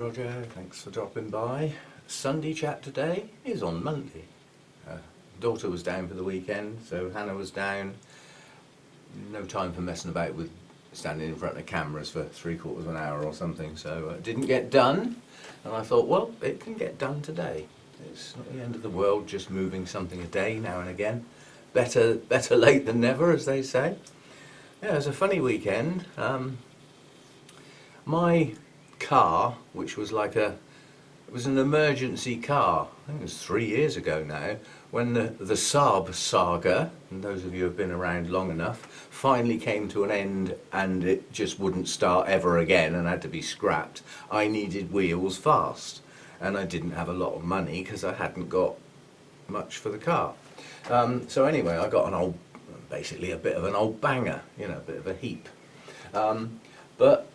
Roger, thanks for dropping by. Sunday chat today is on Monday. Daughter was down for the weekend, so Hannah was down. No time for messing about with standing in front of cameras for 3/4 of an hour or something, so it didn't get done. And I thought, well, it can get done today. It's not the end of the world just moving something a day now and again. Better late than never, as they say. Yeah, it was a funny weekend. My car, which was it was an emergency car, I think it was 3 years ago now, when the Saab saga, and those of you who have been around long enough, finally came to an end and it just wouldn't start ever again and had to be scrapped. I needed wheels fast, and I didn't have a lot of money because I hadn't got much for the car. So anyway, I got basically a bit of an old banger, a bit of a heap. But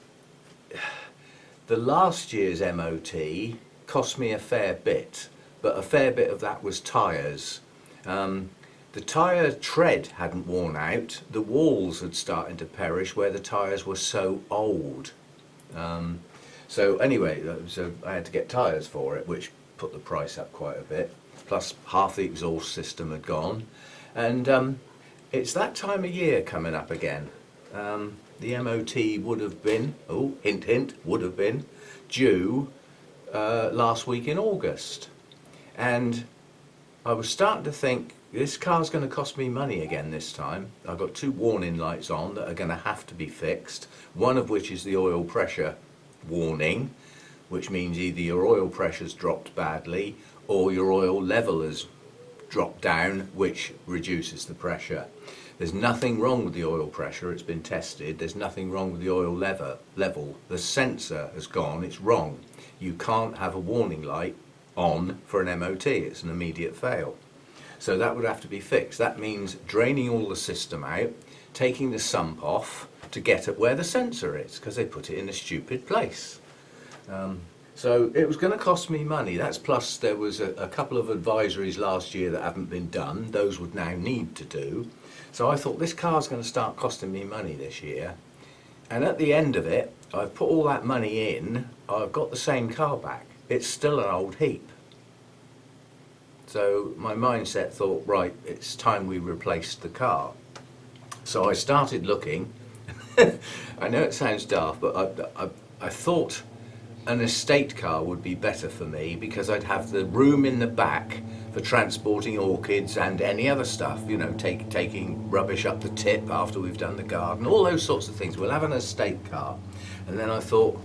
the last year's MOT cost me a fair bit, but a fair bit of that was tyres. The tyre tread hadn't worn out, the walls had started to perish where the tyres were so old. So anyway, I had to get tyres for it, which put the price up quite a bit, plus half the exhaust system had gone. And it's that time of year coming up again. The MOT would have been, hint hint, would have been due last week in August, and I was starting to think this car's going to cost me money again this time. I've got 2 warning lights on that are going to have to be fixed, one of which is the oil pressure warning, which means either your oil pressure's dropped badly or your oil level has dropped down, which reduces the pressure. There's nothing wrong with the oil pressure, it's been tested. There's nothing wrong with the oil level. The sensor has gone, it's wrong. You can't have a warning light on for an MOT, it's an immediate fail. So that would have to be fixed. That means draining all the system out, taking the sump off to get at where the sensor is, because they put it in a stupid place. So it was going to cost me money. That's plus there was a couple of advisories last year that haven't been done. Those would now need to do. So I thought this car's going to start costing me money this year. And at the end of it, I've put all that money in, I've got the same car back. It's still an old heap. So my mindset thought, right, it's time we replaced the car. So I started looking. I know it sounds daft, but I thought an estate car would be better for me because I'd have the room in the back for transporting orchids and any other stuff, taking rubbish up the tip after we've done the garden, all those sorts of things. We'll have an estate car. And then I thought,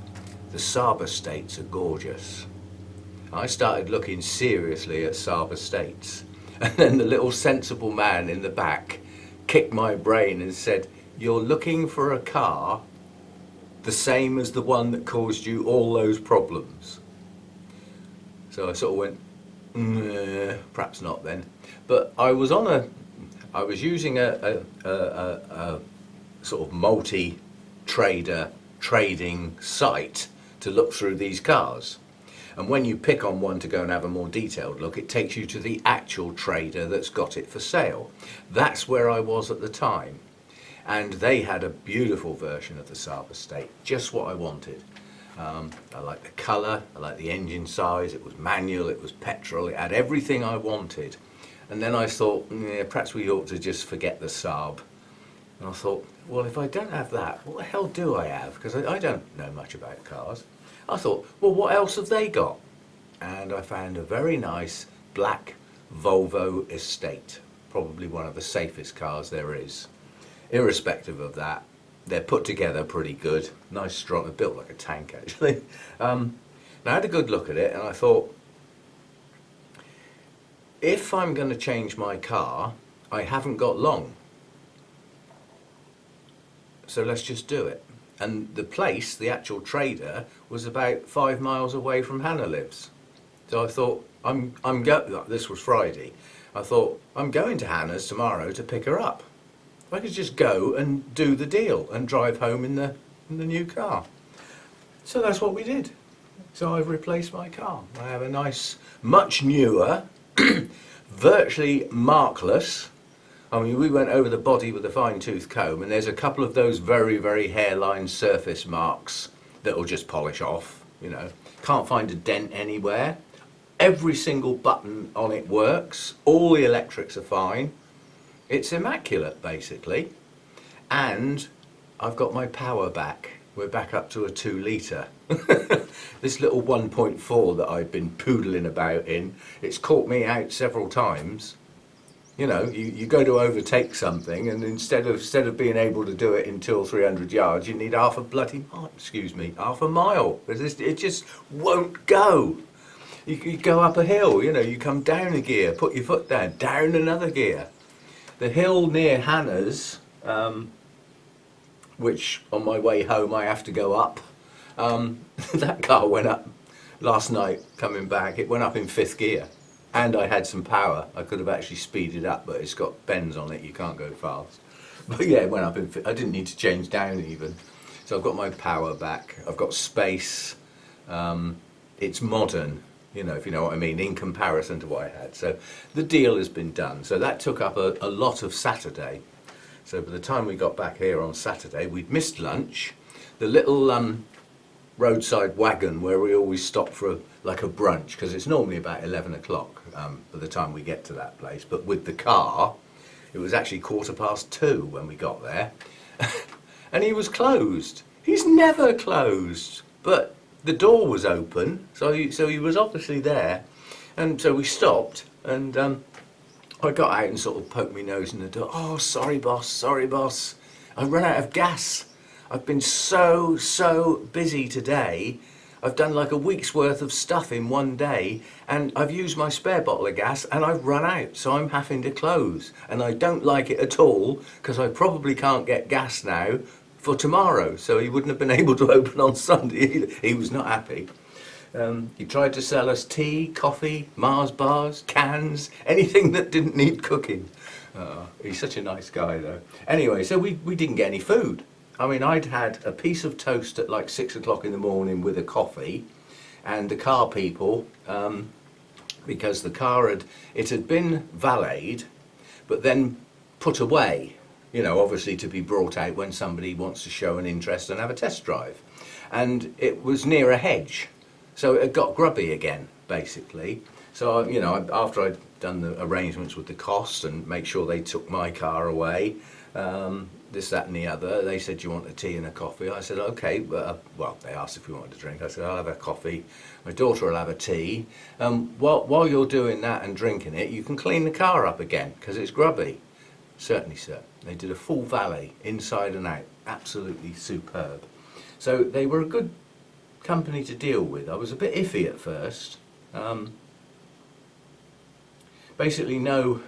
the Saab estates are gorgeous. I started looking seriously at Saab estates, and then the little sensible man in the back kicked my brain and said, "You're looking for a car the same as the one that caused you all those problems." So I sort of went, perhaps not then. But I was using a sort of multi-trader trading site to look through these cars. And when you pick on one to go and have a more detailed look, it takes you to the actual trader that's got it for sale. That's where I was at the time. And they had a beautiful version of the Saab estate, just what I wanted. I liked the colour, I liked the engine size, it was manual, it was petrol, it had everything I wanted. And then I thought, perhaps we ought to just forget the Saab. And I thought, well, if I don't have that, what the hell do I have? Because I don't know much about cars. I thought, well, what else have they got? And I found a very nice black Volvo estate, probably one of the safest cars there is. Irrespective of that, they're put together pretty good, nice strong, they're built like a tank actually. Now I had a good look at it and I thought, if I'm going to change my car, I haven't got long. So let's just do it. And the place, the actual trader, was about 5 miles away from Hannah lives. So I thought, this was Friday, I thought, I'm going to Hannah's tomorrow to pick her up. I could just go and do the deal and drive home in the new car. So that's what we did. So I've replaced my car. I have a nice, much newer, virtually markless. I mean, we went over the body with a fine-tooth comb, and there's a couple of those very, very hairline surface marks that will just polish off. you know. Can't find a dent anywhere. Every single button on it works. All the electrics are fine. It's immaculate, basically. And I've got my power back. We're back up to a 2 litre. This little 1.4 that I've been poodling about in, it's caught me out several times. You know, you go to overtake something, and instead of being able to do it in 200 or 300 yards, you need half a bloody mile, half a mile. It just won't go. You go up a hill, you know, you come down a gear, put your foot down, down another gear. The hill near Hannah's, which on my way home I have to go up, that car went up last night coming back. It went up in 5th gear, and I had some power. I could have actually speeded up, but it's got bends on it, you can't go fast. But yeah, it went up in I didn't need to change down even. So I've got my power back, I've got space, it's modern, you know, if you know what I mean, in comparison to what I had. So the deal has been done. So that took up a lot of Saturday. So by the time we got back here on Saturday, we'd missed lunch. The little roadside wagon where we always stop for like a brunch, because it's normally about 11 o'clock by the time we get to that place. But with the car, it was actually 2:15 when we got there. And he was closed. He's never closed. But the door was open, so he was obviously there. And so we stopped, and I got out and sort of poked my nose in the door. Oh, sorry boss, I ran out of gas. I've been so busy today. I've done like a week's worth of stuff in one day, and I've used my spare bottle of gas and I've run out, so I'm having to close. And I don't like it at all, because I probably can't get gas now for tomorrow. So he wouldn't have been able to open on Sunday either. He was not happy. He tried to sell us tea, coffee, Mars bars, cans, anything that didn't need cooking. He's such a nice guy though. Anyway, so we didn't get any food. I mean, I'd had a piece of toast at like 6 o'clock in the morning with a coffee, and the car people, because the car had been valeted, but then put away, you know, obviously to be brought out when somebody wants to show an interest and have a test drive. And it was near a hedge. So it got grubby again, basically. So, you know, after I'd done the arrangements with the cost and make sure they took my car away, this, that and the other, they said, do you want a tea and a coffee? I said, okay. Well, they asked if we wanted to drink. I said, I'll have a coffee. My daughter will have a tea. While you're doing that and drinking it, you can clean the car up again, because it's grubby. Certainly, sir. They did a full valet, inside and out. Absolutely superb. So they were a good company to deal with. I was a bit iffy at first. Basically, no,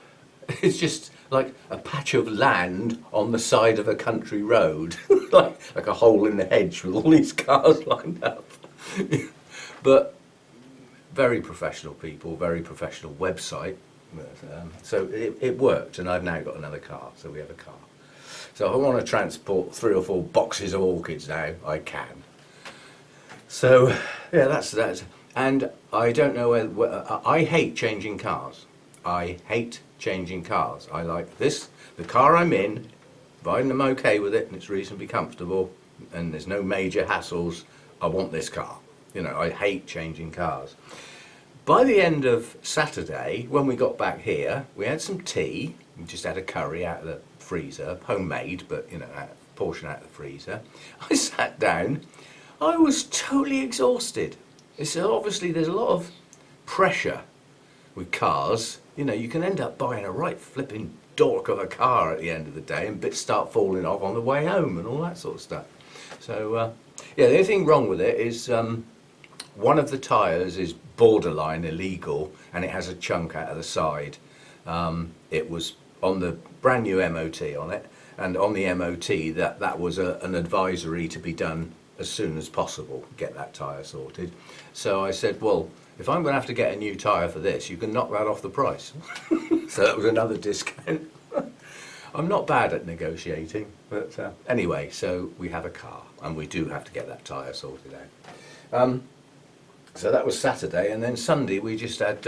it's just like a patch of land on the side of a country road, like a hole in the hedge with all these cars lined up. But very professional people, very professional website. So it worked, and I've now got another car, so we have a car. So if I want to transport 3 or 4 boxes of orchids now, I can. So yeah, that's that. And I don't know whether I hate changing cars. I hate changing cars. I like this, the car I'm in, providing I'm okay with it and it's reasonably comfortable and there's no major hassles, I want this car. You know, I hate changing cars. By the end of Saturday, when we got back here, we had some tea. We just had a curry out of the freezer, homemade, but you know, a portion out of the freezer. I sat down. I was totally exhausted. Obviously there's a lot of pressure with cars. You know, you can end up buying a right flipping dork of a car at the end of the day, and bits start falling off on the way home and all that sort of stuff. So yeah, the only thing wrong with it is one of the tyres is borderline illegal, and it has a chunk out of the side. It was on the brand new MOT on it, and on the MOT that was an advisory to be done as soon as possible, get that tyre sorted. So I said, well, if I'm going to have to get a new tyre for this, you can knock that off the price. So that was another discount. I'm not bad at negotiating, but anyway, so we have a car, and we do have to get that tyre sorted out. So that was Saturday, and then Sunday we just had,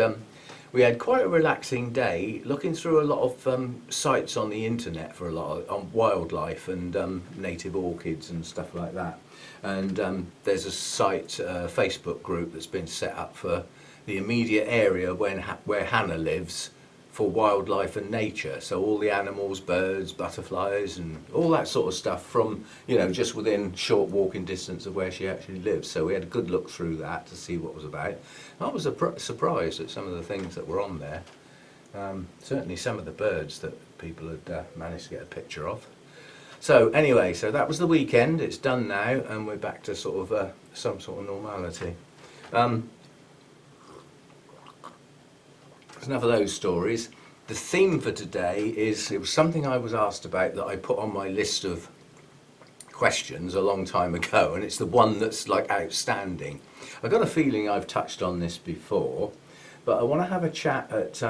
we had quite a relaxing day, looking through a lot of sites on the internet for a lot of on wildlife and native orchids and stuff like that. And there's a site, Facebook group that's been set up for the immediate area where Hannah lives, for wildlife and nature. So all the animals, birds, butterflies and all that sort of stuff from, you know, just within short walking distance of where she actually lives. So we had a good look through that to see what was about. I was surprised at some of the things that were on there. Certainly some of the birds that people had managed to get a picture of. So anyway, so that was the weekend. It's done now and we're back to sort of some sort of normality. It's enough of those stories. The theme for today is, it was something I was asked about that I put on my list of questions a long time ago, and it's the one that's like outstanding. I've got a feeling I've touched on this before, but I want to have a chat at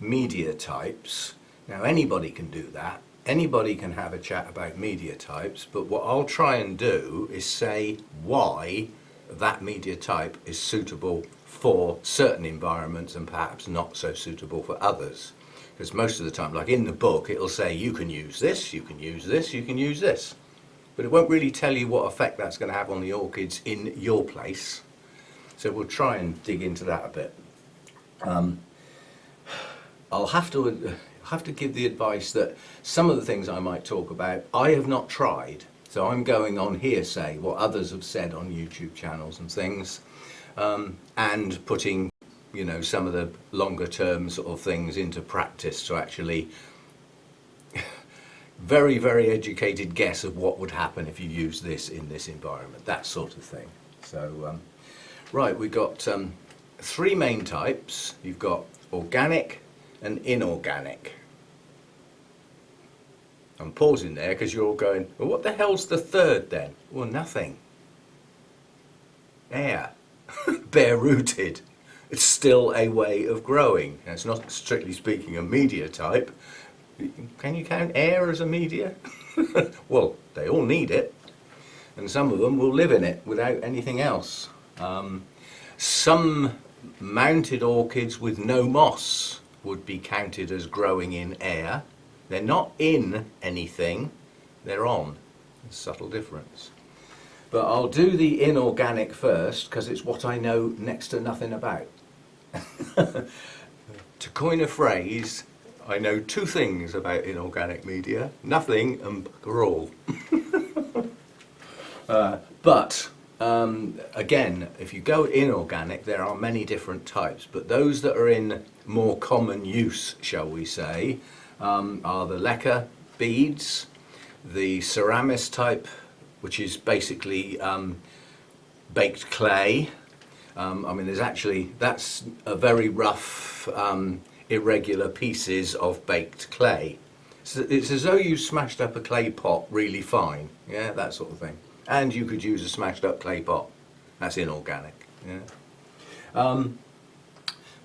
media types. Now anybody can do that. Anybody can have a chat about media types, but what I'll try and do is say why that media type is suitable for certain environments and perhaps not so suitable for others. Because most of the time, like in the book, it'll say you can use this, you can use this, you can use this. But it won't really tell you what effect that's going to have on the orchids in your place. So we'll try and dig into that a bit. I'll have to give the advice that some of the things I might talk about, I have not tried. So I'm going on hearsay, what others have said on YouTube channels and things. And putting, you know, some of the longer term sort of things into practice to actually very, very educated guess of what would happen if you use this in this environment, that sort of thing. So, right, we've got 3 main types. You've got organic and inorganic. I'm pausing there because you're all going, well, what the hell's the third then? Well, nothing. Air. Bare-rooted. It's still a way of growing. Now, it's not strictly speaking a media type. Can you count air as a media? Well, they all need it, and some of them will live in it without anything else. Some mounted orchids with no moss would be counted as growing in air. They're not in anything, they're on. There's a subtle difference. But I'll do the inorganic first because it's what I know next to nothing about. To coin a phrase, I know 2 things about inorganic media: nothing and bugger all. But again, if you go inorganic, there are many different types, but those that are in more common use, shall we say, are the leca beads, the ceramis type, which is basically baked clay. I mean, there's actually, that's a very rough, irregular pieces of baked clay. So it's as though you smashed up a clay pot really fine, yeah, that sort of thing. And you could use a smashed up clay pot. That's inorganic. Yeah.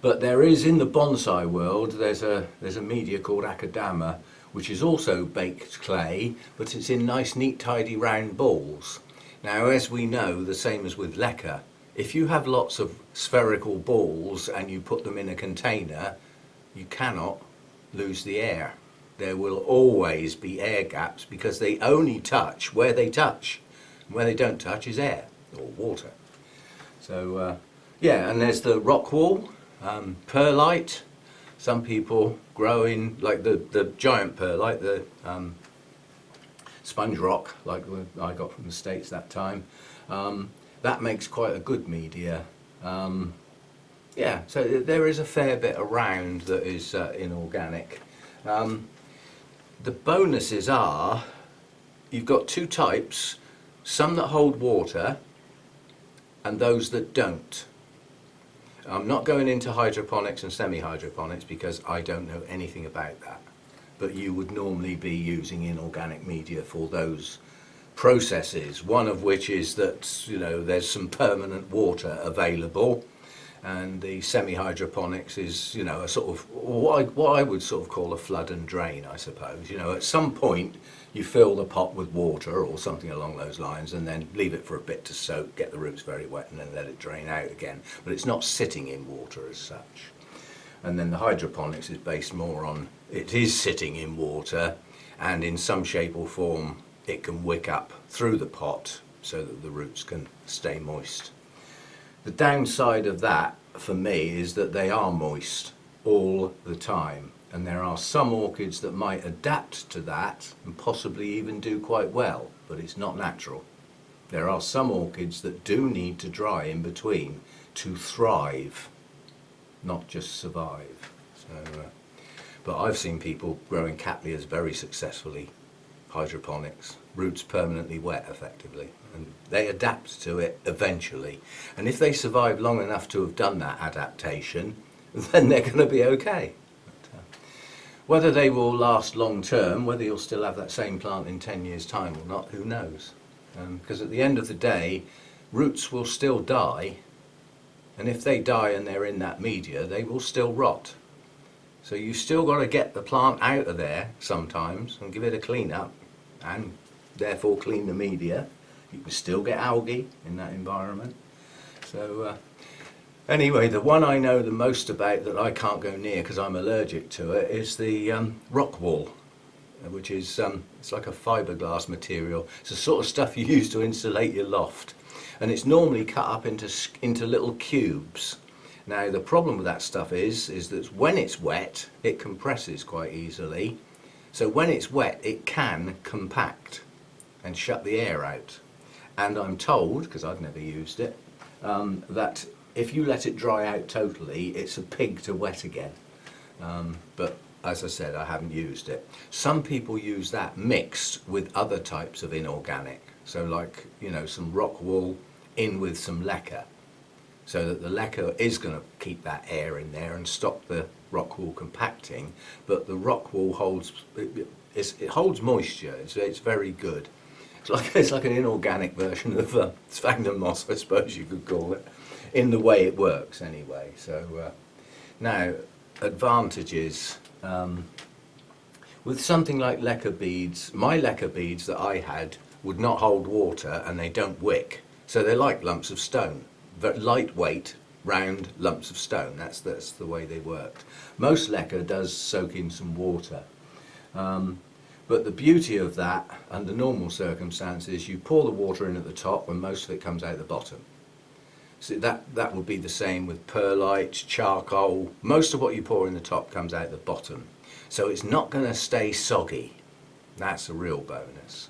But there is, in the bonsai world, there's a media called akadama, which is also baked clay, but it's in nice, neat, tidy, round balls. Now, as we know, the same as with leca, if you have lots of spherical balls and you put them in a container, you cannot lose the air. There will always be air gaps because they only touch where they touch. And where they don't touch is air or water. So, yeah, and there's the rock wall, perlite. Some people grow in, like the giant perlite, the sponge rock, like I got from the States that time. That makes quite a good media. Yeah, so there is a fair bit around that is inorganic. The bonuses are, you've got 2 types, some that hold water and those that don't. I'm not going into hydroponics and semi-hydroponics because I don't know anything about that. But you would normally be using inorganic media for those processes, one of which is that, you know, there's some permanent water available, and the semi-hydroponics is, you know, a sort of what I would sort of call a flood and drain, I suppose. You know, at some point you fill the pot with water or something along those lines and then leave it for a bit to soak, get the roots very wet and then let it drain out again. But it's not sitting in water as such. And then the hydroponics is based more on it is sitting in water, and in some shape or form it can wick up through the pot so that the roots can stay moist. The downside of that for me is that they are moist all the time, and there are some orchids that might adapt to that and possibly even do quite well, but it's not natural. There are some orchids that do need to dry in between to thrive, not just survive. But I've seen people growing Cattleyas very successfully, hydroponics, roots permanently wet effectively, and they adapt to it eventually. And if they survive long enough to have done that adaptation, then they're going to be okay. Whether they will last long term, whether you'll still have that same plant in 10 years' time or not, who knows? Because at the end of the day, roots will still die, and if they die and they're in that media, they will still rot. So you've still got to get the plant out of there sometimes and give it a clean up, and therefore clean the media. You can still get algae in that environment. So anyway, the one I know the most about that I can't go near because I'm allergic to it is the rock wool, which is it's like a fiberglass material. It's the sort of stuff you use to insulate your loft, and it's normally cut up into little cubes. Now the problem with that stuff is that when it's wet it compresses quite easily, so when it's wet it can compact and shut the air out. And I'm told, because I've never used it, that if you let it dry out totally, it's a pig to wet again. But as I said, I haven't used it. Some people use that mixed with other types of inorganic. So like, you know, some rock wool in with some lacquer, so that the lacquer is going to keep that air in there and stop the rock wool compacting. But the rock wool holds, it holds moisture. It's very good. It's like an inorganic version of sphagnum moss, I suppose you could call it, in the way it works anyway. So now, advantages. With something like lacquer beads, my lacquer beads that I had would not hold water and they don't wick. So they're like lumps of stone, but lightweight, round lumps of stone. That's the way they worked. Most lacquer does soak in some water. But the beauty of that, under normal circumstances, you pour the water in at the top and most of it comes out the bottom. So that would be the same with perlite, charcoal. Most of what you pour in the top comes out the bottom. So it's not going to stay soggy. That's a real bonus.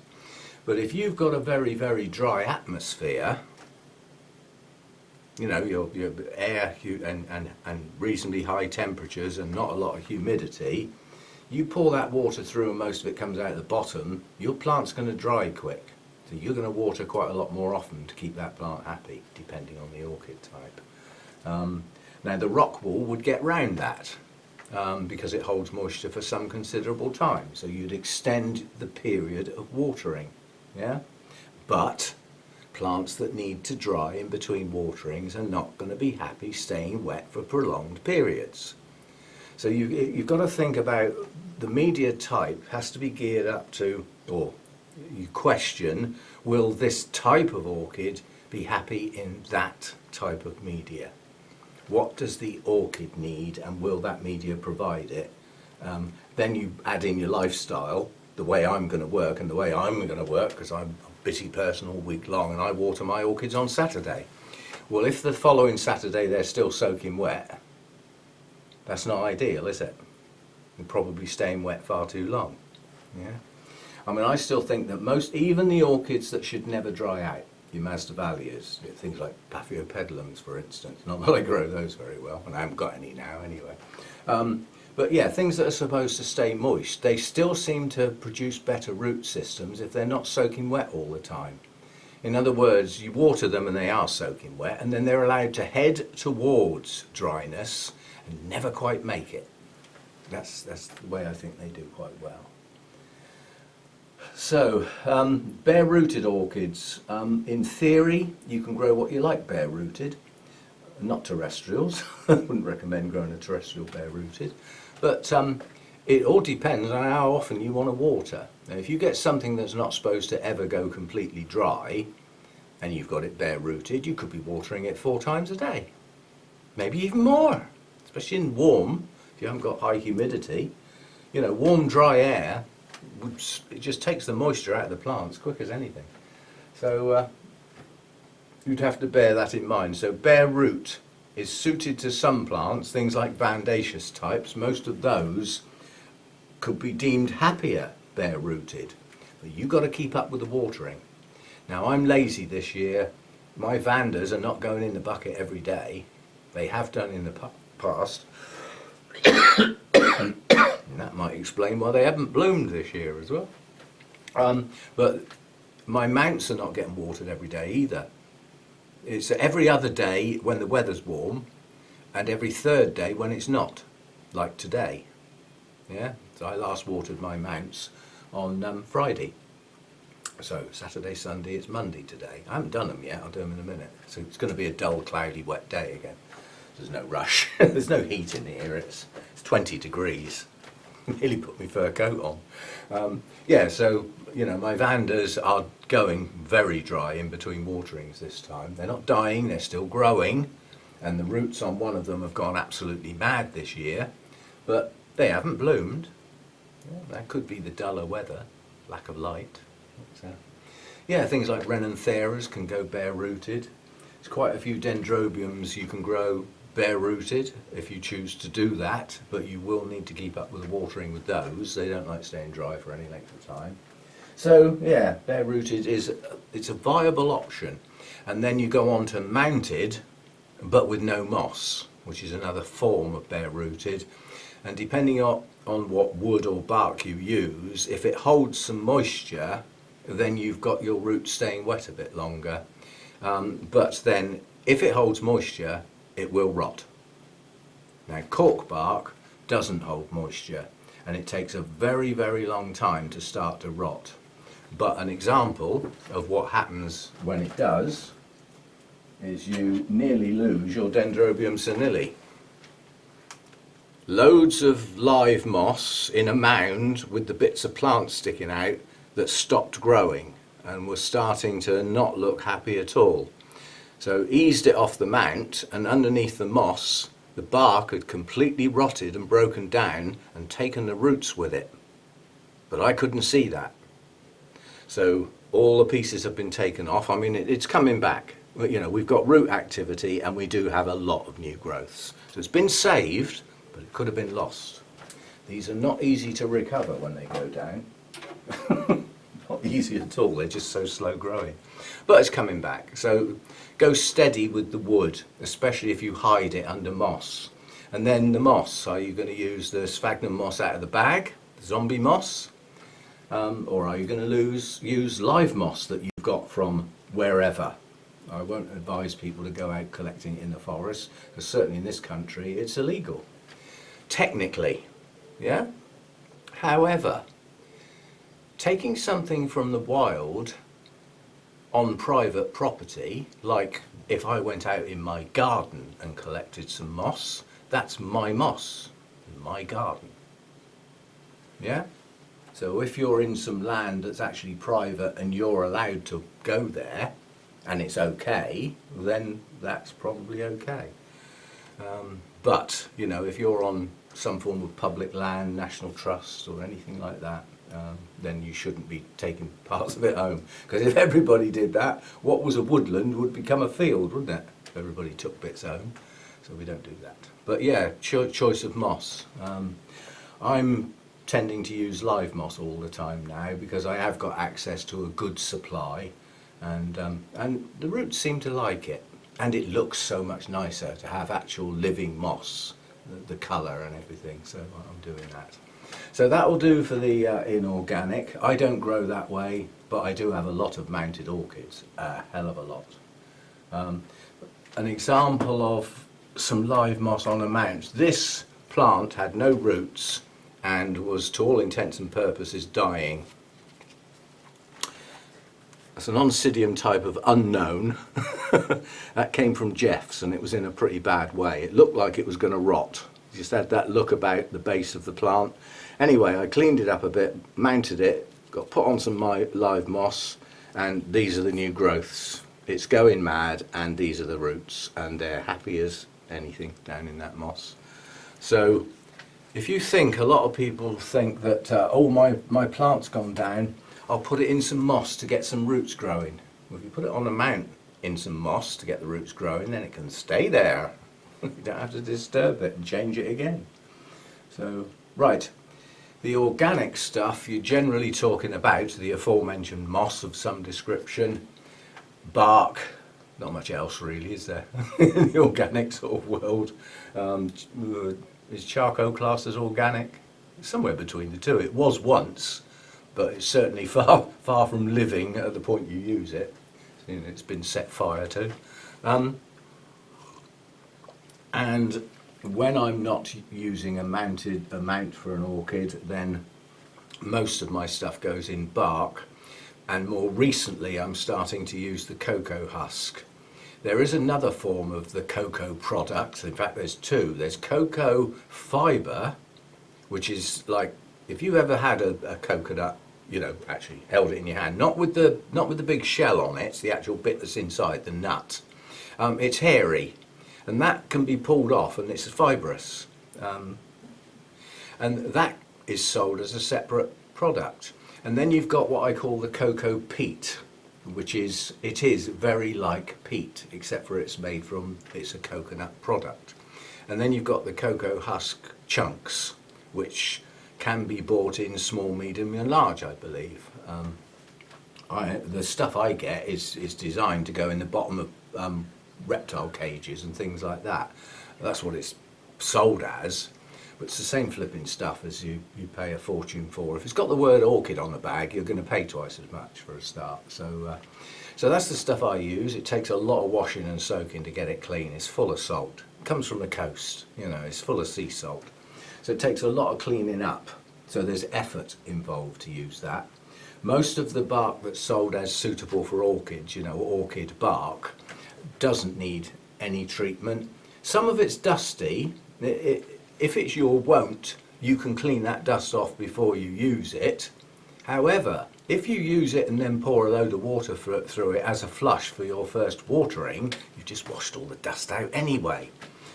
But if you've got a very, very dry atmosphere, you know, your air and reasonably high temperatures and not a lot of humidity, you pour that water through and most of it comes out the bottom, your plant's going to dry quick. So you're going to water quite a lot more often to keep that plant happy, depending on the orchid type. Now the rock wool would get round that because it holds moisture for some considerable time. So you'd extend the period of watering. Yeah? But plants that need to dry in between waterings are not going to be happy staying wet for prolonged periods. So you've got to think about the media type has to be geared up to, or you question, will this type of orchid be happy in that type of media? What does the orchid need and will that media provide it? Then you add in your lifestyle, the way I'm going to work and the way I'm going to work, because I'm a busy person all week long and I water my orchids on Saturday. Well, if the following Saturday they're still soaking wet, that's not ideal, is it? They're probably staying wet far too long. Yeah. I mean, I still think that even the orchids that should never dry out, your Masdevallias, things like Paphiopedilums, for instance, not that I grow those very well, and I haven't got any now anyway. But yeah, things that are supposed to stay moist, they still seem to produce better root systems if they're not soaking wet all the time. In other words, you water them and they are soaking wet, and then they're allowed to head towards dryness and never quite make it. That's the way I think they do quite well. So, bare-rooted orchids. In theory, you can grow what you like bare-rooted, not terrestrials. I wouldn't recommend growing a terrestrial bare-rooted. But it all depends on how often you want to water. Now, if you get something that's not supposed to ever go completely dry, and you've got it bare-rooted, you could be watering it 4 times a day. Maybe even more. especially in warm, if you haven't got high humidity. You know, warm, dry air, it just takes the moisture out of the plants quick as anything. So you'd have to bear that in mind. So bare root is suited to some plants, things like Vandaceous types. Most of those could be deemed happier bare rooted, but you've got to keep up with the watering. Now I'm lazy this year. My Vandas are not going in the bucket every day. They have done in the past. And that might explain why they haven't bloomed this year as well. But my mounts are not getting watered every day either. It's every other day when the weather's warm and every third day when it's not, like today. Yeah, so I last watered my mounts on Friday. So Saturday, Sunday, it's Monday today. I haven't done them yet, I'll do them in a minute. So it's going to be a dull, cloudy, wet day again. There's no rush. There's no heat in here, it's 20 degrees. Nearly put my fur coat on. Yeah, so, you know, my Vandas are going very dry in between waterings this time. They're not dying, they're still growing. And the roots on one of them have gone absolutely mad this year. But they haven't bloomed. Yeah, that could be the duller weather, lack of light. Yeah, things like Renantheras can go bare rooted. There's quite a few dendrobiums you can grow bare rooted if you choose to do that, but you will need to keep up with the watering with those. They don't like staying dry for any length of time. So yeah, bare rooted it's a viable option. And then you go on to mounted, but with no moss, which is another form of bare rooted. And depending on what wood or bark you use, if it holds some moisture, then you've got your roots staying wet a bit longer. But then if it holds moisture, it will rot. Now cork bark doesn't hold moisture and it takes a very, very long time to start to rot. But an example of what happens when it does is you nearly lose your Dendrobium senile. Loads of live moss in a mound with the bits of plants sticking out that stopped growing and were starting to not look happy at all. So eased it off the mount, and underneath the moss the bark had completely rotted and broken down and taken the roots with it. But I couldn't see that. So all the pieces have been taken off. I mean, it's coming back. You know, we've got root activity and we do have a lot of new growths. So it's been saved, but it could have been lost. These are not easy to recover when they go down. Not easy at all, they're just so slow growing. But it's coming back. So go steady with the wood, especially if you hide it under moss. And then the moss, are you going to use the sphagnum moss out of the bag, the zombie moss? Or are you going to use live moss that you've got from wherever? I won't advise people to go out collecting it in the forest, because certainly in this country it's illegal. Technically, yeah? However, taking something from the wild on private property, like if I went out in my garden and collected some moss, that's my moss, my garden. Yeah? So if you're in some land that's actually private and you're allowed to go there, and it's okay, then that's probably okay. But, you know, if you're on some form of public land, national trust or anything like that, then you shouldn't be taking parts of it home. Because if everybody did that, what was a woodland would become a field, wouldn't it? If everybody took bits home. So we don't do that. But yeah, choice of moss. I'm tending to use live moss all the time now because I have got access to a good supply. And the roots seem to like it, and it looks so much nicer to have actual living moss, the colour and everything, so I'm doing that. So that will do for the inorganic. I don't grow that way, but I do have a lot of mounted orchids, a hell of a lot. An example of some live moss on a mount. This plant had no roots and was to all intents and purposes dying. It's an Oncidium type of unknown. That came from Jeff's and it was in a pretty bad way. It looked like it was going to rot. It just had that look about the base of the plant. Anyway, I cleaned it up a bit, mounted it, got put on some live moss, and these are the new growths. It's going mad, and these are the roots, and they're happy as anything down in that moss. So if you think, a lot of people think that, oh, my plant's gone down, I'll put it in some moss to get some roots growing. Well, if you put it on a mount in some moss to get the roots growing, then it can stay there. You don't have to disturb it and change it again. So, right, the organic stuff, you're generally talking about the aforementioned moss of some description, bark, not much else really, is there, in the organic sort of world. Is charcoal classed as organic? Somewhere between the two. It was once, but it's certainly far from living at the point you use it. It's been set fire to. And when I'm not using a mount for an orchid, then most of my stuff goes in bark. And more recently, I'm starting to use the cocoa husk. There is another form of the cocoa product. In fact, there's two. There's cocoa fibre, which is like, if you ever had a coconut, you know, actually held it in your hand, not with the big shell on it, it's the actual bit that's inside, the nut. It's hairy, and that can be pulled off, and it's fibrous. And that is sold as a separate product. And then you've got what I call the cocoa peat, which is, it is very like peat, except for it's a coconut product. And then you've got the cocoa husk chunks, which can be bought in small, medium and large, I believe. The stuff I get is designed to go in the bottom of reptile cages and things like that. That's what it's sold as. But it's the same flipping stuff as you pay a fortune for. If it's got the word orchid on the bag, you're going to pay twice as much for a start. So that's the stuff I use. It takes a lot of washing and soaking to get it clean. It's full of salt. It comes from the coast, you know, it's full of sea salt. So it takes a lot of cleaning up. So there's effort involved to use that. Most of the bark that's sold as suitable for orchids, you know, orchid bark, doesn't need any treatment. Some of it's dusty. If it's your wont, you can clean that dust off before you use it. However, if you use it and then pour a load of water through it as a flush for your first watering, you've just washed all the dust out anyway.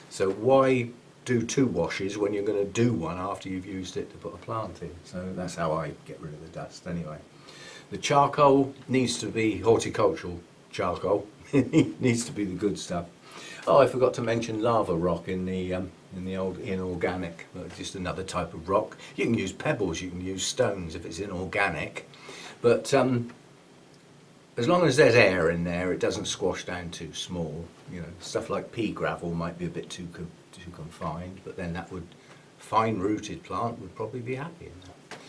So why do two washes when you're going to do one after you've used it to put a plant in? So that's how I get rid of the dust anyway. The charcoal needs to be horticultural charcoal. It needs to be the good stuff. Oh, I forgot to mention lava rock in the old inorganic, just another type of rock. You can use pebbles, you can use stones if it's inorganic, but as long as there's air in there, it doesn't squash down too small. You know, stuff like pea gravel might be a bit too confined, but then that would, fine-rooted plant would probably be happy in that.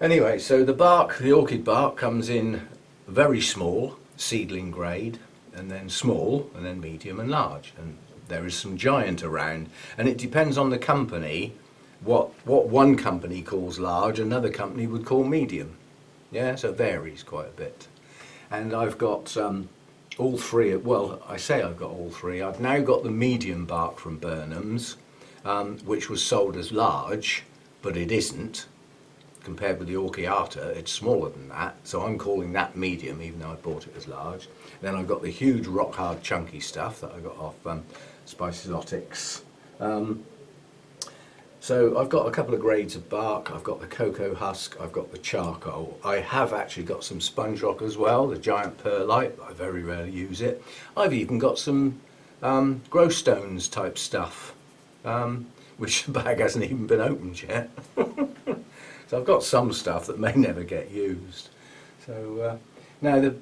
Anyway, so the bark, the orchid bark, comes in very small, seedling grade, and then small, and then medium and large. And there is some giant around, and it depends on the company. What one company calls large, another company would call medium. Yeah, so it varies quite a bit. And I've got all three. Well, I say I've got all three. I've now got the medium bark from Burnham's, which was sold as large, but it isn't. Compared with the Orchiata, it's smaller than that, so I'm calling that medium, even though I bought it as large. Then I've got the huge rock hard chunky stuff that I got off Spiceotics. So I've got a couple of grades of bark. I've got the cocoa husk, I've got the charcoal. I have actually got some sponge rock as well, the giant perlite, but I very rarely use it. I've even got some grow stones type stuff, which the bag hasn't even been opened yet. So I've got some stuff that may never get used. So now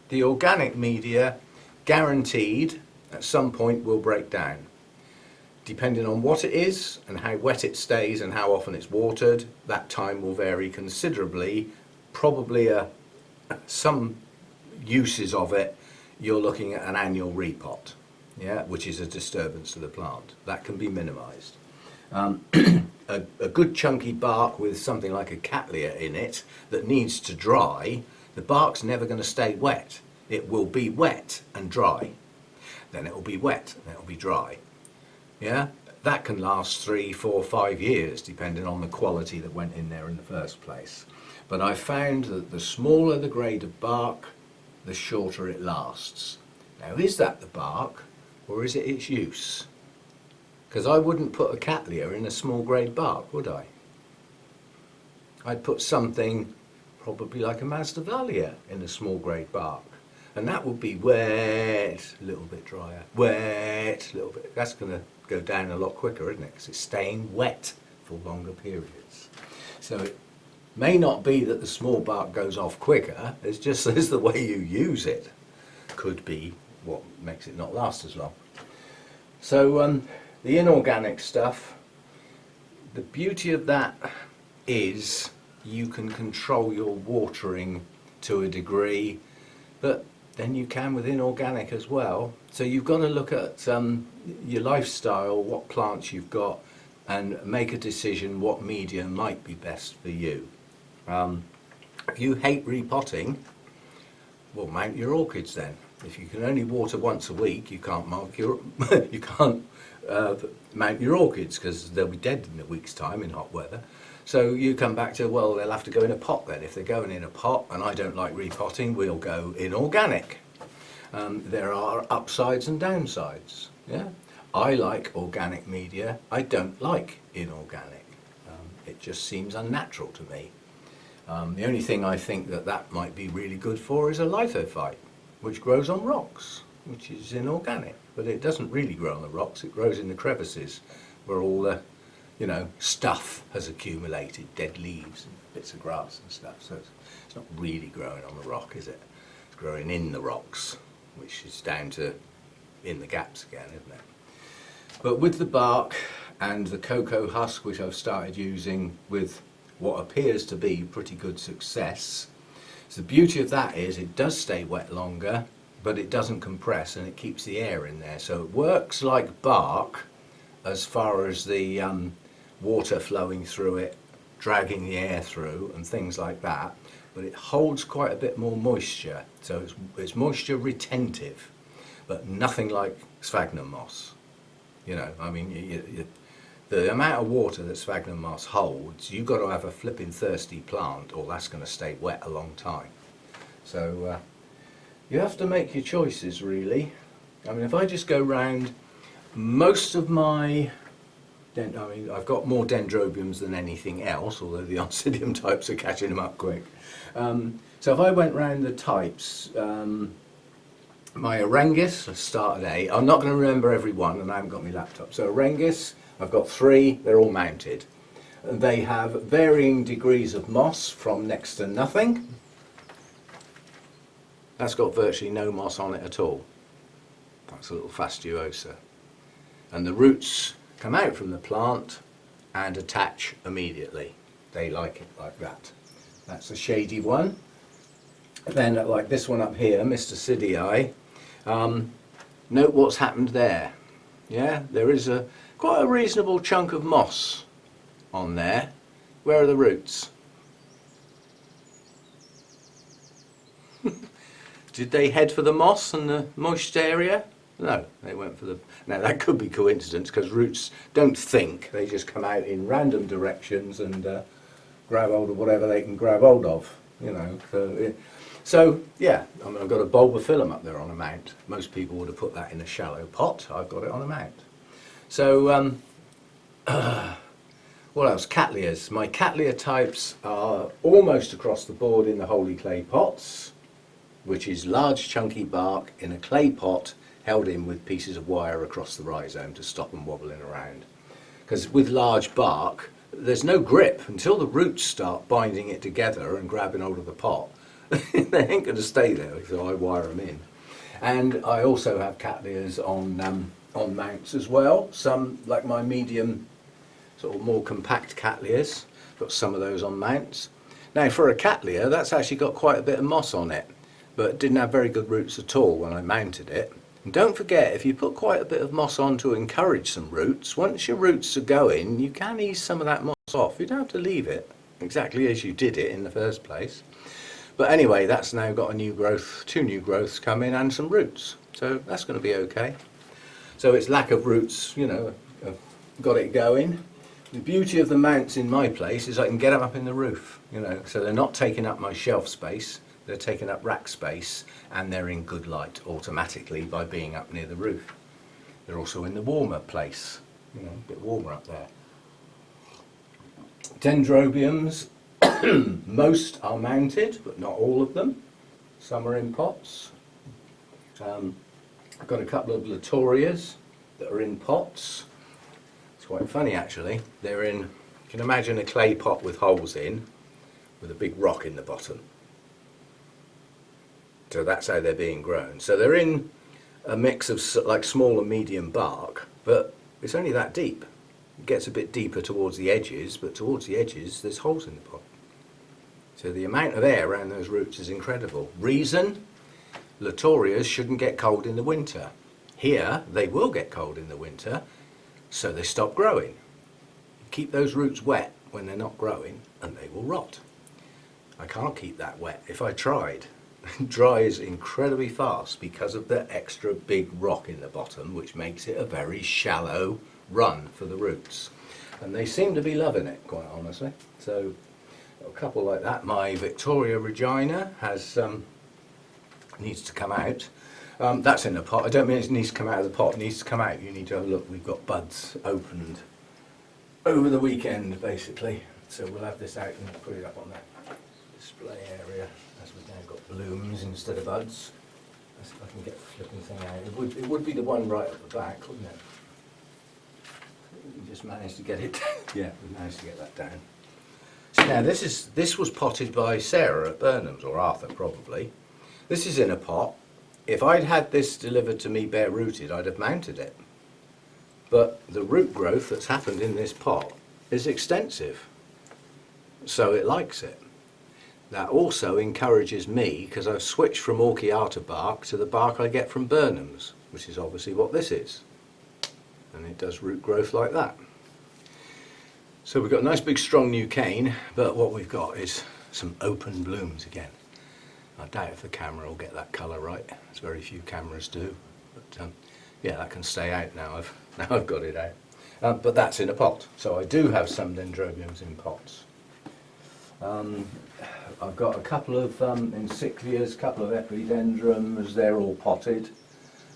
the organic media, guaranteed at some point will break down. Depending on what it is and how wet it stays and how often it's watered, that time will vary considerably. Probably some uses of it, you're looking at an annual repot, yeah, which is a disturbance to the plant. That can be minimised. A good chunky bark with something like a cattleya in it that needs to dry, the bark's never going to stay wet. It will be wet and dry. Then it will be wet and it will be dry. Yeah, that can last 3, 4, 5 years depending on the quality that went in there in the first place. But I found that the smaller the grade of bark, the shorter it lasts. Now, is that the bark or is it its use? Because I wouldn't put a Cattleya in a small grade bark, would I? I'd put something probably like a Masdevallia in a small grade bark. And that would be wet, a little bit drier, wet, a little bit. That's going to go down a lot quicker, isn't it? Because it's staying wet for longer periods. So it may not be that the small bark goes off quicker, it's just as the way you use it could be what makes it not last as long. So the inorganic stuff, the beauty of that is you can control your watering to a degree, but then you can with inorganic as well. So you've got to look at your lifestyle, what plants you've got, and make a decision what media might be best for you. If you hate repotting, well, mount your orchids then. If you can only water once a week, you can't mount your orchids because they'll be dead in a week's time in hot weather. So you come back to, well, they'll have to go in a pot then. If they're going in a pot and I don't like repotting, we'll go inorganic. There are upsides and downsides. Yeah, I like organic media. I don't like inorganic. It just seems unnatural to me. The only thing I think that might be really good for is a lithophyte, which grows on rocks, which is inorganic. But it doesn't really grow on the rocks. It grows in the crevices where all the stuff has accumulated, dead leaves and bits of grass and stuff. So it's not really growing on the rock, is it? It's growing in the rocks, which is down to in the gaps again, isn't it? But with the bark and the cocoa husk, which I've started using with what appears to be pretty good success, so the beauty of that is it does stay wet longer, but it doesn't compress and it keeps the air in there. So it works like bark as far as the water flowing through it, dragging the air through and things like that, but it holds quite a bit more moisture. So it's moisture retentive, but nothing like sphagnum moss. I mean, the amount of water that sphagnum moss holds, you've got to have a flipping thirsty plant or that's going to stay wet a long time. So you have to make your choices, really. I mean, if I just go round most of my, I've got more dendrobiums than anything else, although the oncidium types are catching them up quick. So if I went round the types, my Arangus, I start at 8. I'm not going to remember every one, and I haven't got my laptop. So Arangus, I've got 3. They're all mounted. They have varying degrees of moss from next to nothing. That's got virtually no moss on it at all. That's a little fastuosa. And the roots come out from the plant and attach immediately. They like it like that. That's a shady one. Then like this one up here, Mr. Sidii, note what's happened there. Yeah, there is quite a reasonable chunk of moss on there. Where are the roots? Did they head for the moss and the moist area? No, they went for the... Now that could be coincidence because roots don't think, they just come out in random directions and grab hold of whatever they can grab hold of, So yeah, I mean, I've got a bulbophyllum up there on a mount. Most people would have put that in a shallow pot. I've got it on a mount. So what else? Cattleyas. My Cattleya types are almost across the board in the holy clay pots, which is large chunky bark in a clay pot held in with pieces of wire across the rhizome to stop them wobbling around. Because with large bark, there's no grip until the roots start binding it together and grabbing hold of the pot. They ain't going to stay there, so I wire them in. And I also have Cattleyas on mounts as well. Some, like my medium, sort of more compact Cattleyas, got some of those on mounts. Now for a Cattleya, that's actually got quite a bit of moss on it, but didn't have very good roots at all when I mounted it. And don't forget, if you put quite a bit of moss on to encourage some roots, once your roots are going, you can ease some of that moss off. You don't have to leave it exactly as you did it in the first place. But anyway, that's now got a new growth, 2 new growths coming and some roots. So that's going to be okay. So its lack of roots, have got it going. The beauty of the mounts in my place is I can get them up in the roof, so they're not taking up my shelf space. They're taking up rack space and they're in good light automatically by being up near the roof. They're also in the warmer place, you know, a bit warmer up there. Dendrobiums, most are mounted, but not all of them. Some are in pots. I've got a couple of Latorias that are in pots. It's quite funny actually. They're in, you can imagine a clay pot with holes in, with a big rock in the bottom. So that's how they're being grown. So they're in a mix of like small and medium bark, but it's only that deep. It gets a bit deeper towards the edges, but towards the edges there's holes in the pot. So the amount of air around those roots is incredible. Reason? Latorias shouldn't get cold in the winter. Here they will get cold in the winter, so they stop growing. Keep those roots wet when they're not growing and they will rot. I can't keep that wet. If I tried, it dries incredibly fast because of the extra big rock in the bottom, which makes it a very shallow run for the roots. And they seem to be loving it, quite honestly. So a couple like that. My Victoria Regina has needs to come out. That's in the pot. I don't mean it needs to come out of the pot. It needs to come out. You need to have a look. We've got buds opened over the weekend, basically. So we'll have this out and put it up on that display area, as we've now got blooms instead of buds. Let's see if I can get the flipping thing out. It would be the one right at the back, wouldn't it? We just managed to get it. Yeah, we managed to get that down. So now this was potted by Sarah at Burnham's, or Arthur probably. This is in a pot. If I'd had this delivered to me bare rooted, I'd have mounted it. But the root growth that's happened in this pot is extensive, so it likes it. That also encourages me, because I've switched from Orchiata bark to the bark I get from Burnham's, which is obviously what this is. And it does root growth like that. So we've got a nice big strong new cane, but what we've got is some open blooms again. I doubt if the camera will get that colour right, as very few cameras do. But yeah, that can stay out now I've got it out. But that's in a pot, so I do have some dendrobiums in pots. I've got a couple of encyclias, a couple of epidendrums, they're all potted.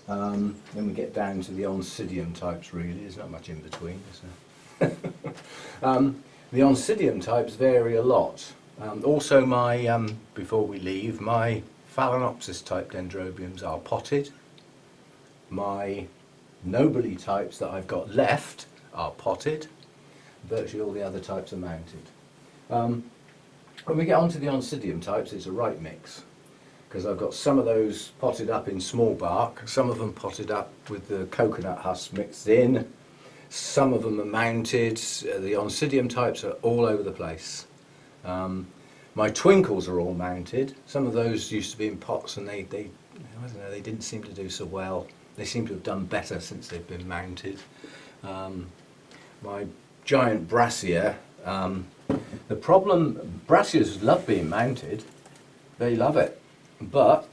Then we get down to the oncidium types really, there's not much in between, is there? The oncidium types vary a lot. Also my, before we leave, my Phalaenopsis type dendrobiums are potted. My Nobile types that I've got left are potted. Virtually all the other types are mounted. When we get onto the oncidium types, it's a right mix, because I've got some of those potted up in small bark, some of them potted up with the coconut husk mixed in, some of them are mounted. The oncidium types are all over the place. My twinkles are all mounted. Some of those used to be in pots and they I don't know, they didn't seem to do so well. They seem to have done better since they've been mounted. My giant brassia, the problem, brassias love being mounted. They love it. But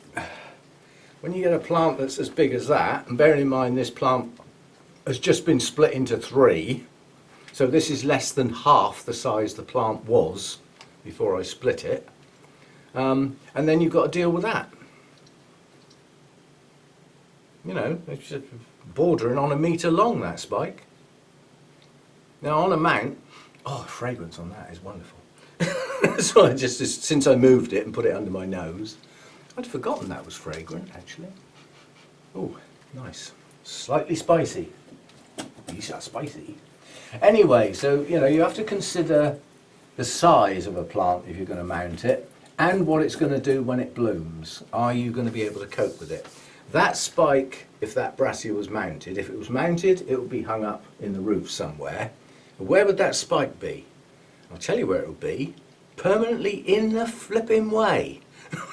when you get a plant that's as big as that, and bearing in mind this plant has just been split into 3, so this is less than half the size the plant was before I split it, and then you've got to deal with that. You know, it's just bordering on 1 metre long, that spike. Now on a mount, oh, the fragrance on that is wonderful. So I just, since I moved it and put it under my nose, I'd forgotten that was fragrant actually. Oh, nice. Slightly spicy. These are spicy. Anyway, so you know, you have to consider the size of a plant if you're going to mount it, and what it's going to do when it blooms. Are you going to be able to cope with it? That spike, if that brassia was mounted, if it was mounted, it would be hung up in the roof somewhere. Where would that spike be? I'll tell you where it would be. Permanently in the flipping way.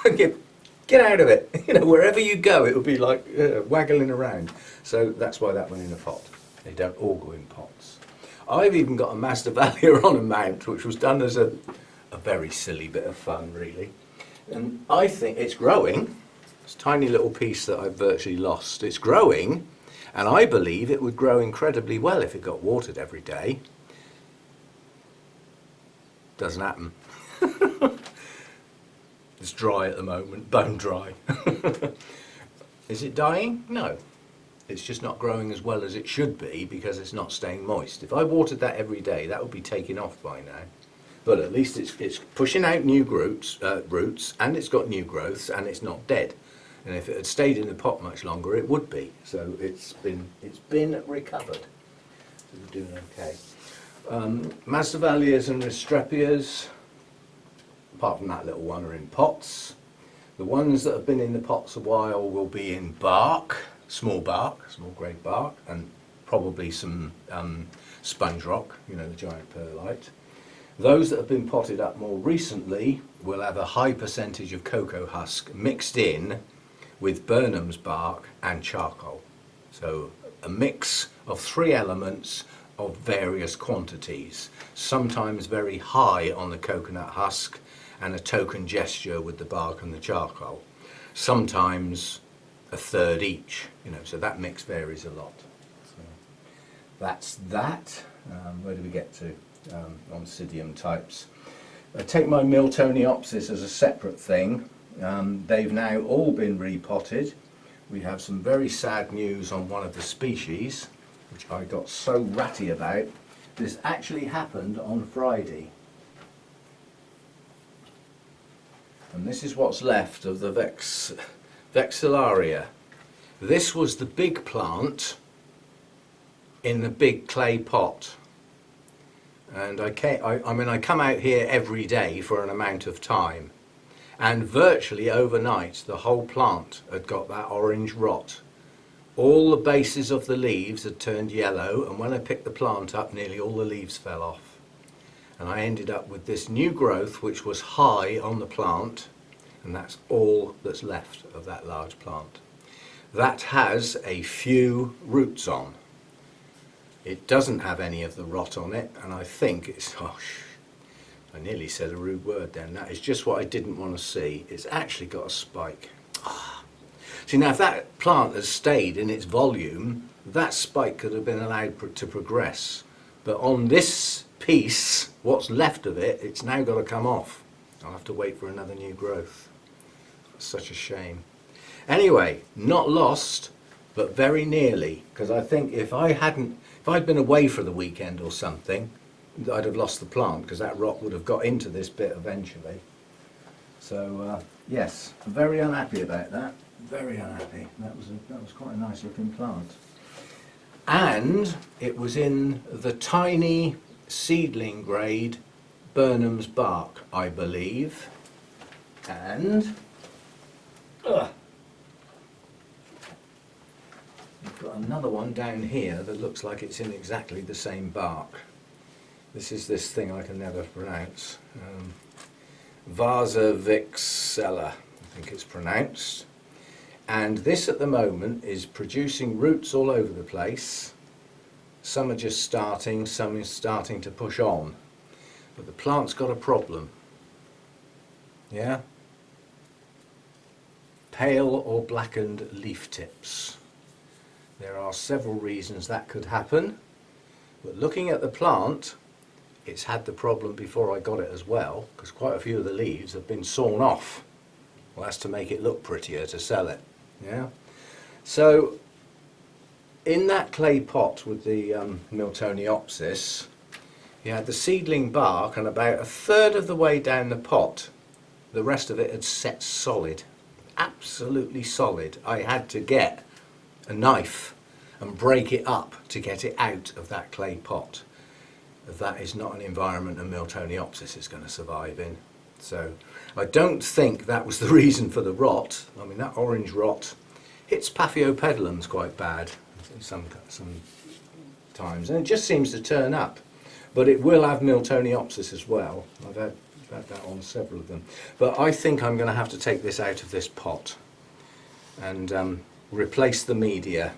Get out of it. You know, wherever you go, it would be like waggling around. So that's why that went in a pot. They don't all go in pots. I've even got a Masdevallia on a mount, which was done as a very silly bit of fun, really. And I think it's growing. It's a tiny little piece that I've virtually lost. It's growing, and I believe it would grow incredibly well if it got watered every day. Doesn't happen. It's dry at the moment, bone dry. Is it dying? No. It's just not growing as well as it should be because it's not staying moist. If I watered that every day, that would be taking off by now. But at least it's pushing out new roots, and it's got new growths, and it's not dead. And if it had stayed in the pot much longer, it would be. So it's been recovered. So we're doing okay. Masdevallias and Restrepias, apart from that little one, are in pots. The ones that have been in the pots a while will be in bark, small grade bark, and probably some sponge rock, you know, the giant perlite. Those that have been potted up more recently will have a high percentage of cocoa husk mixed in with Burnham's bark and charcoal. So a mix of 3 elements of various quantities, sometimes very high on the coconut husk and a token gesture with the bark and the charcoal. Sometimes a third each, you know, so that mix varies a lot. So that's that. Where do we get to? Oncidium types. I take my Miltoniopsis as a separate thing. They've now all been repotted. We have some very sad news on one of the species, which I got so ratty about. This actually happened on Friday. And this is what's left of the Vexillaria. This was the big plant in the big clay pot. And I come out here every day for an amount of time. And virtually overnight, the whole plant had got that orange rot. All the bases of the leaves had turned yellow, and when I picked the plant up, nearly all the leaves fell off. And I ended up with this new growth, which was high on the plant, and that's all that's left of that large plant. That has a few roots on. It doesn't have any of the rot on it, and I think it's, I nearly said a rude word then. That is just what I didn't want to see. It's actually got a spike. See, now if that plant has stayed in its volume, that spike could have been allowed to progress. But on this piece, what's left of it, it's now got to come off. I'll have to wait for another new growth. It's such a shame. Anyway, not lost, but very nearly. Because I think if I'd been away for the weekend or something, I'd have lost the plant because that rot would have got into this bit eventually. So yes, very unhappy about that. Very unhappy. That was quite a nice looking plant. And it was in the tiny seedling grade Burnham's bark, I believe. And we've got another one down here that looks like it's in exactly the same bark. This is this thing I can never pronounce. Vasa vixella, I think it's pronounced. And this at the moment is producing roots all over the place. Some are just starting, some is starting to push on. But the plant's got a problem. Yeah? Pale or blackened leaf tips. There are several reasons that could happen. But looking at the plant, it's had the problem before I got it as well, because quite a few of the leaves have been sawn off. Well, that's to make it look prettier to sell it. Yeah. So in that clay pot with the Miltoniopsis, you had the seedling bark, and about a third of the way down the pot, the rest of it had set solid, absolutely solid. I had to get a knife and break it up to get it out of that clay pot. That is not an environment a Miltoniopsis is going to survive in. So I don't think that was the reason for the rot. I mean, that orange rot hits Paphiopedilums quite bad sometimes, and it just seems to turn up. But it will have Miltoniopsis as well. I've had that on several of them. But I think I'm going to have to take this out of this pot and replace the media,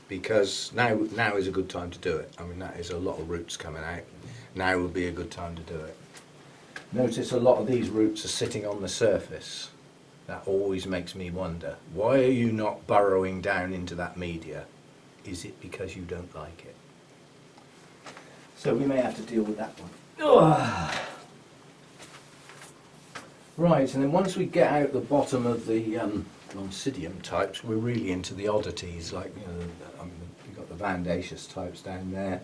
because now is a good time to do it. I mean, that is a lot of roots coming out. Now would be a good time to do it. Notice a lot of these roots are sitting on the surface. That always makes me wonder, why are you not burrowing down into that media? Is it because you don't like it? So we may have to deal with that one. Ugh. Right, and then once we get out the bottom of the Oncidium types, we're really into the oddities, like, you know, you've got the Vandaceous types down there,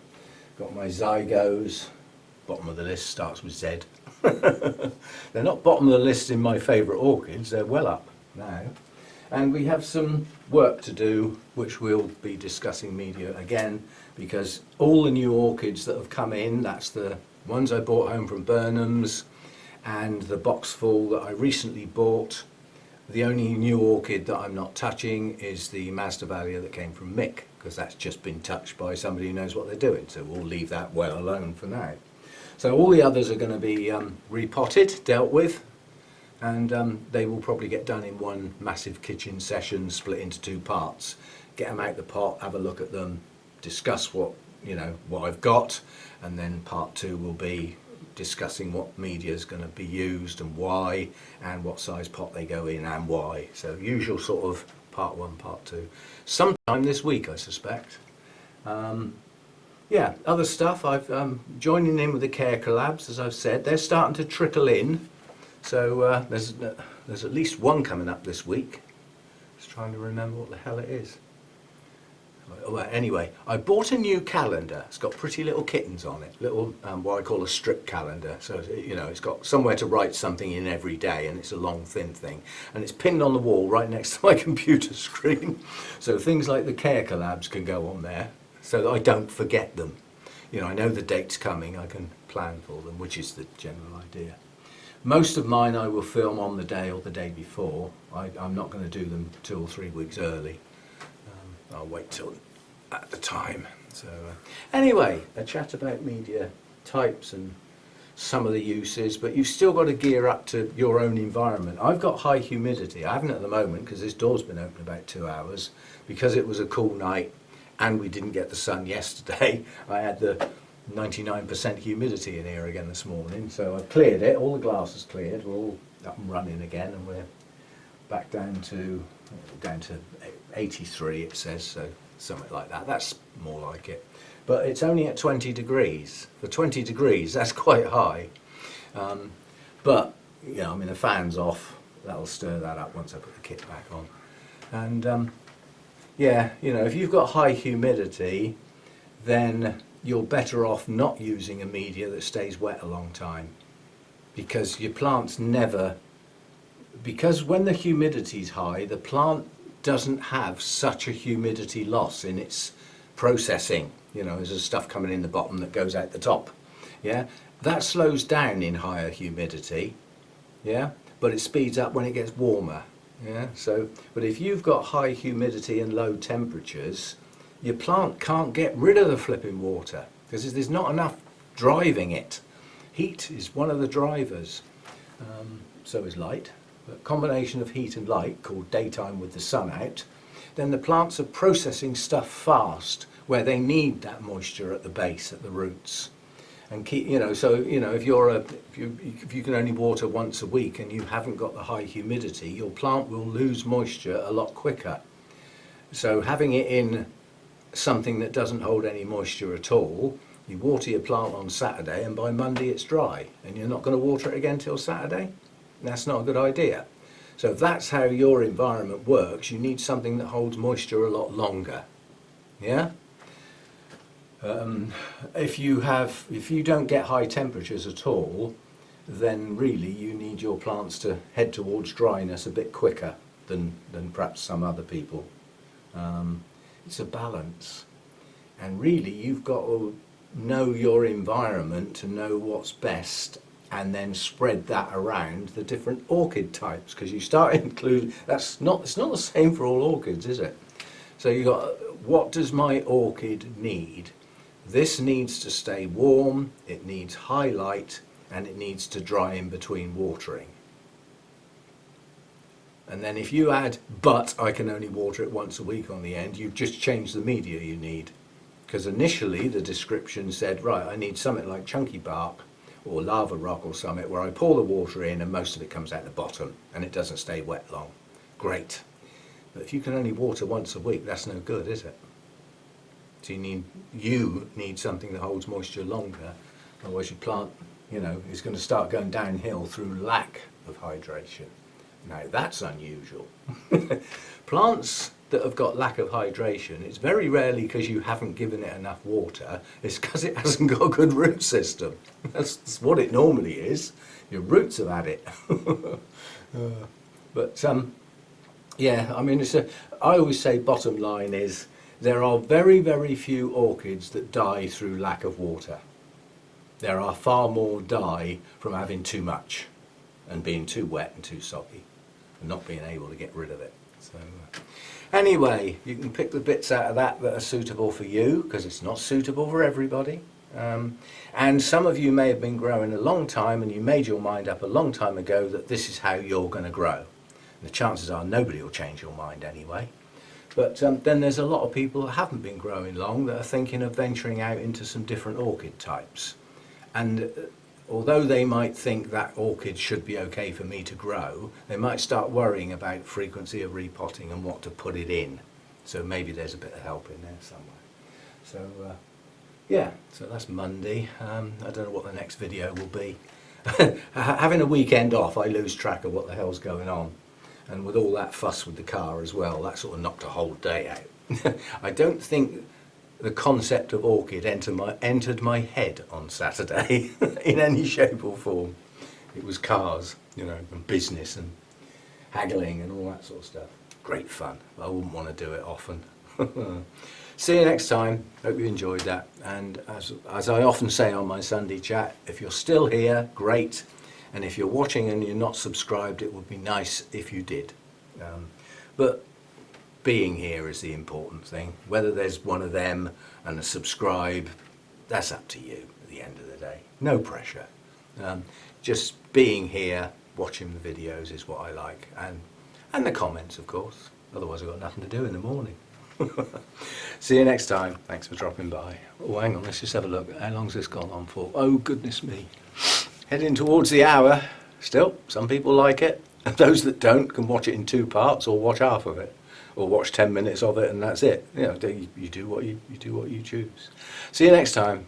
got my Zygos, bottom of the list starts with Z. They're not bottom of the list in my favourite orchids, they're well up now. And we have some work to do, which we'll be discussing media again, because all the new orchids that have come in, that's the ones I bought home from Burnham's, and the box full that I recently bought. The only new orchid that I'm not touching is the Masdevallia that came from Mick, because that's just been touched by somebody who knows what they're doing, so we'll leave that well alone for now. So all the others are going to be repotted, dealt with, and they will probably get done in one massive kitchen session, split into two parts. Get them out the pot, have a look at them, discuss what I've got, and then part two will be discussing what media is going to be used and why, and what size pot they go in and why. So usual sort of part one, part two. Sometime this week, I suspect. Yeah, other stuff. I've joining in with the care collabs, as I've said. They're starting to trickle in. So there's at least one coming up this week. Just trying to remember what the hell it is. Well, anyway, I bought a new calendar. It's got pretty little kittens on it, little what I call a strip calendar. So it's got somewhere to write something in every day, and it's a long, thin thing, and it's pinned on the wall right next to my computer screen. So things like the care collabs can go on there, so that I don't forget them. I know the date's coming. I can plan for them, which is the general idea. Most of mine I will film on the day or the day before. I'm not going to do them 2 or 3 weeks early. I'll wait till at the time. So anyway, a chat about media types and some of the uses, but you've still got to gear up to your own environment. I've got high humidity. I haven't at the moment because this door's been open about 2 hours because it was a cool night and we didn't get the sun yesterday. I had the 99% humidity in here again this morning, so I've cleared it. All the glass is cleared. We're all up and running again, and we're back down to 83, it says, so something like that. That's more like it. But it's only at 20 degrees. For 20 degrees, that's quite high. But the fan's off. That'll stir that up once I put the kit back on. And if you've got high humidity, then you're better off not using a media that stays wet a long time, because your plants because when the humidity's high, the plant doesn't have such a humidity loss in its processing. There's stuff coming in the bottom that goes out the top. Yeah, that slows down in higher humidity. Yeah, but it speeds up when it gets warmer. Yeah, but if you've got high humidity and low temperatures, your plant can't get rid of the flipping water because there's not enough driving it. Heat is one of the drivers. So is light. A combination of heat and light, called daytime with the sun out, then the plants are processing stuff fast where they need that moisture at the base, at the roots, and keep if you can only water once a week and you haven't got the high humidity, your plant will lose moisture a lot quicker. So having it in something that doesn't hold any moisture at all, you water your plant on Saturday and by Monday it's dry, and you're not going to water it again till Saturday. That's not a good idea. So if that's how your environment works, you need something that holds moisture a lot longer. Yeah? If you don't get high temperatures at all, then really you need your plants to head towards dryness a bit quicker than perhaps some other people. It's a balance. And really you've got to know your environment to know what's best, and then spread that around the different orchid types, because you start include it's not the same for all orchids, is it? So you got, what does my orchid need? This needs to stay warm, it needs high light, and it needs to dry in between watering. And then if you add, but I can only water it once a week on the end, you've just changed the media you need. Because initially the description said, right, I need something like chunky bark or lava rock or something where I pour the water in and most of it comes out the bottom and it doesn't stay wet long. Great. But if you can only water once a week, that's no good, is it? So you need something that holds moisture longer, otherwise your plant, is going to start going downhill through lack of hydration. Now that's unusual. Plants that have got lack of hydration, it's very rarely because you haven't given it enough water, it's because it hasn't got a good root system. That's what it normally is. Your roots have had it. But yeah, I mean, I always say bottom line is there are very, very few orchids that die through lack of water. There are far more die from having too much and being too wet and too soggy and not being able to get rid of it. So anyway, you can pick the bits out of that are suitable for you, because it's not suitable for everybody. And some of you may have been growing a long time and you made your mind up a long time ago that this is how you're going to grow. And the chances are nobody will change your mind anyway. But then there's a lot of people that haven't been growing long that are thinking of venturing out into some different orchid types. And although they might think that orchid should be okay for me to grow, they might start worrying about frequency of repotting and what to put it in. So maybe there's a bit of help in there somewhere. So yeah, so that's Monday. I don't know what the next video will be. Having a weekend off, I lose track of what the hell's going on. And with all that fuss with the car as well, that sort of knocked a whole day out. I don't think the concept of orchid entered my head on Saturday in any shape or form. It was cars, you know, and business and haggling and all that sort of stuff. Great fun. I wouldn't want to do it often. See you next time. Hope you enjoyed that. And as I often say on my Sunday chat, if you're still here, great. And if you're watching and you're not subscribed, it would be nice if you did. But being here is the important thing. Whether there's one of them and a subscribe, that's up to you at the end of the day. No pressure. Just being here, watching the videos is what I like. And the comments, of course. Otherwise I've got nothing to do in the morning. See you next time. Thanks for dropping by. Oh, hang on, let's just have a look. How long's this gone on for? Oh, goodness me. Heading towards the hour. Still, some people like it. Those that don't can watch it in 2 parts or watch half of it. Or watch 10 minutes of it and that's it. You know, you do what you choose. See you next time.